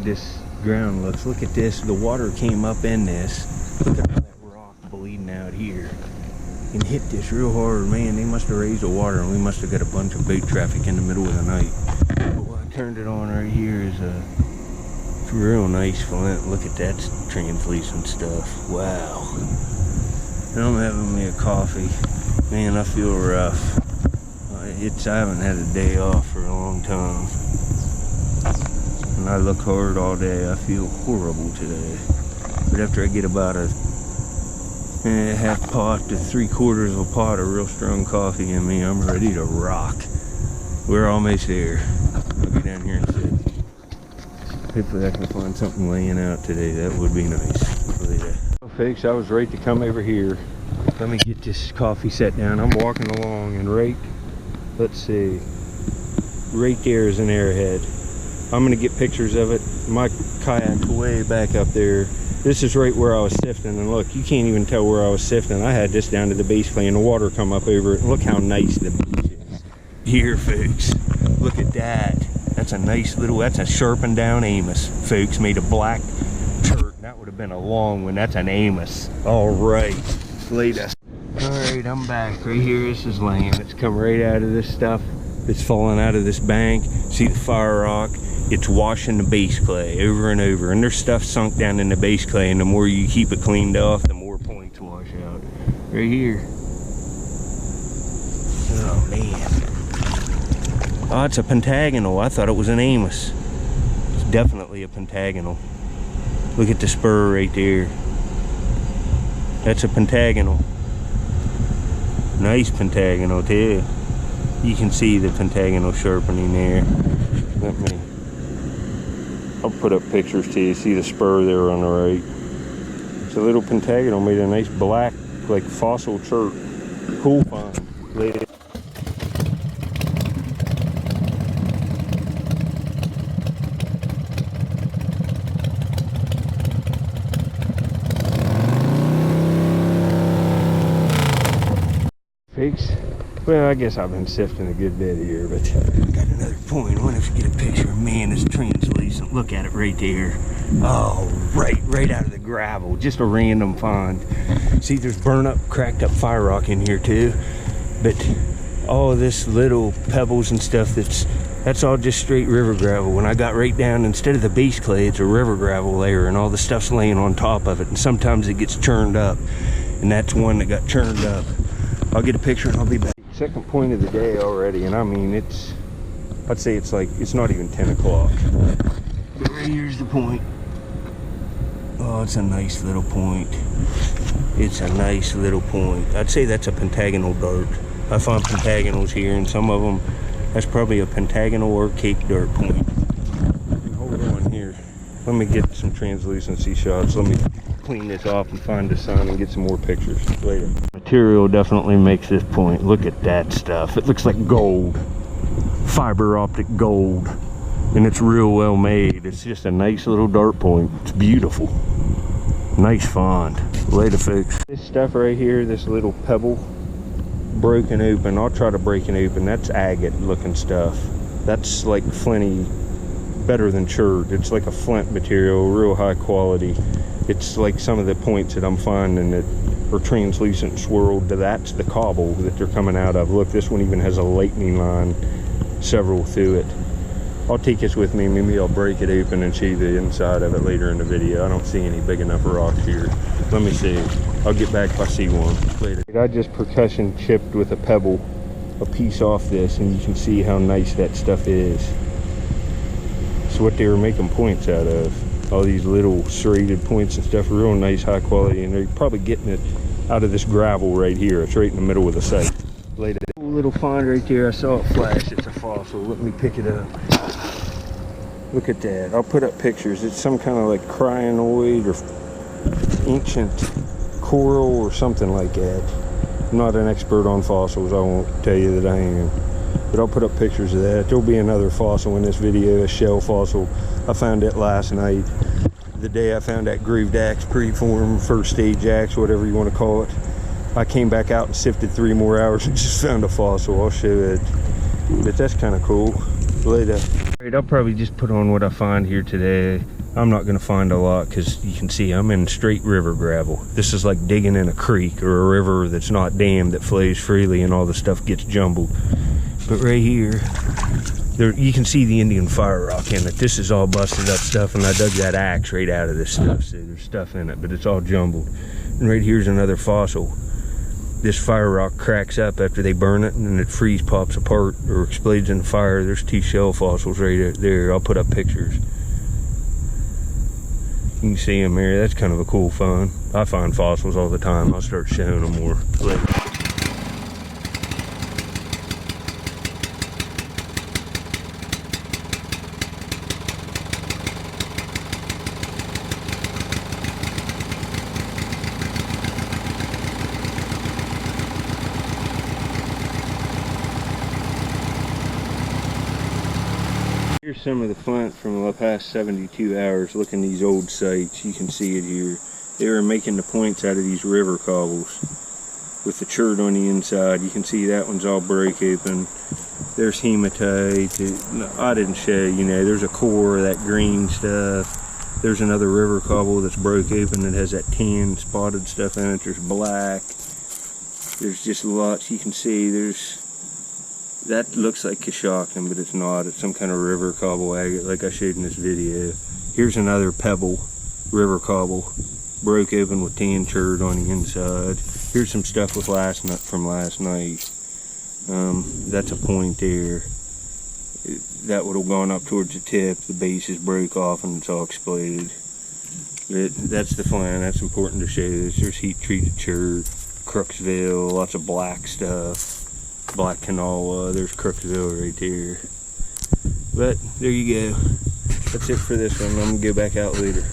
this ground looks. Look at this. The water came up in this. Look at all that rock bleeding out here and hit this real hard. Man, they must have raised the water, and we must have got a bunch of boat traffic in the middle of the night. But what I turned it on right here is it's real nice flint. Look at that translucent stuff. Wow. And I'm having me a coffee. Man, I feel rough. I haven't had a day off for a long time. And I look hard all day. I feel horrible today. But after I get about a half pot to 3/4 of a pot of real strong coffee in me, I'm ready to rock. We're almost there. I'll get down here and sit. Hopefully I can find something laying out today. That would be nice. Well, folks, I was ready to come over here. Let me get this coffee set down. I'm walking along, and let's see, right there is an Arrowhead. I'm gonna get pictures of it. My kayak's way back up there. This is right where I was sifting, and look, you can't even tell where I was sifting. I had this down to the base plane, and the water come up over it. Look how nice the beach is here, folks. Look at that. That's a nice little, that's a sharpened down Amos, folks. Made of black turd. That would have been a long one. That's an Amos. All right, later. All right, I'm back. Right here, this is land. It's come right out of this stuff. It's falling out of this bank. See the fire rock? It's washing the base clay over and over. And there's stuff sunk down in the base clay, and the more you keep it cleaned off, the more points wash out. Right here. Oh, man. Oh, it's a pentagonal. I thought it was an Amos. It's definitely a pentagonal. Look at the spur right there. That's a pentagonal. Nice pentagonal too. You can see the pentagonal sharpening there. I'll put up pictures to you. See the spur there on the right. It's a little pentagonal made a nice black, like fossil chert. Cool find. Later. Folks, well, I guess I've been sifting a good bit here, but I got another point. I want to get a picture of, man, it's translucent. Look at it right there. Oh, right out of the gravel. Just a random find. See, there's burnt up, cracked up fire rock in here too, but all of this little pebbles and stuff, that's all just straight river gravel. When I got right down, instead of the base clay, it's a river gravel layer, and all the stuff's laying on top of it, and sometimes it gets churned up, and that's one that got churned up. I'll get a picture and I'll be back. Second point of the day already, and I mean, I'd say it's not even 10 o'clock. But right here's the point. Oh, it's a nice little point. It's a nice little point. I'd say that's a pentagonal dart. I found pentagonals here, and some of them, that's probably a pentagonal or cake dart point. Hold on here. Let me get some translucency shots. Let me clean this off and find the sun and get some more pictures later. Material definitely makes this point. Look at that stuff. It looks like gold. Fiber optic gold. And it's real well made. It's just a nice little dart point. It's beautiful. Nice find. Later, folks. This stuff right here, this little pebble, broken open. I'll try to break it open. That's agate looking stuff. That's like flinty, better than chert. It's like a flint material, real high quality. It's like some of the points that I'm finding that are translucent swirled. That's the cobble that they're coming out of. Look, this one even has a lightning line, several through it. I'll take this with me. Maybe I'll break it open and see the inside of it later in the video. I don't see any big enough rocks here. Let me see. I'll get back if I see one later. I just percussion chipped with a pebble a piece off this, and you can see how nice that stuff is. It's what they were making points out of. All these little serrated points and stuff, real nice, high quality, and they're probably getting it out of this gravel right here. It's right in the middle of the site. Later. Little find right there. I saw it flash. It's a fossil. Let me pick it up. Look at that. I'll put up pictures. It's some kind of like crinoid or ancient coral or something like that. I'm not an expert on fossils. I won't tell you that I am. But I'll put up pictures of that. There'll be another fossil in this video, a shell fossil. I found it last night. The day I found that grooved axe, preform, first stage axe, whatever you want to call it. I came back out and sifted 3 more hours and just found a fossil. I'll show it. But that's kind of cool. Later. Alright, I'll probably just put on what I find here today. I'm not going to find a lot because you can see I'm in straight river gravel. This is like digging in a creek or a river that's not dammed, that flows freely, and all the stuff gets jumbled. But right here, there, you can see the Indian fire rock in it. This is all busted up stuff, and I dug that axe right out of this stuff. So there's stuff in it, but it's all jumbled. And right here's another fossil. This fire rock cracks up after they burn it, and it freeze pops apart or explodes in the fire. There's 2 shell fossils right there. I'll put up pictures. You can see them there. That's kind of a cool find. I find fossils all the time. I'll start showing them more later. Here's some of the flint from the past 72 hours. Look in these old sites. You can see it here. They were making the points out of these river cobbles with the chert on the inside. You can see that one's all break open. There's hematite. I didn't show you, there's a core of that green stuff. There's another river cobble that's broke open that has that tan spotted stuff in it. There's black. There's just lots. You can see that looks like Coshocton, but it's not. It's some kind of river cobble agate like I showed in this video. Here's another pebble river cobble, broke open with tan chert on the inside. Here's some stuff with from last night. That's a point there. That would have gone up towards the tip. The base is broke off and it's all exploded. That's the flint. That's important to show this. There's heat treated chert, Crooksville, lots of black stuff. Black Kanawha, there's Crooksville right there. But there you go. That's it for this one. I'm gonna go back out later.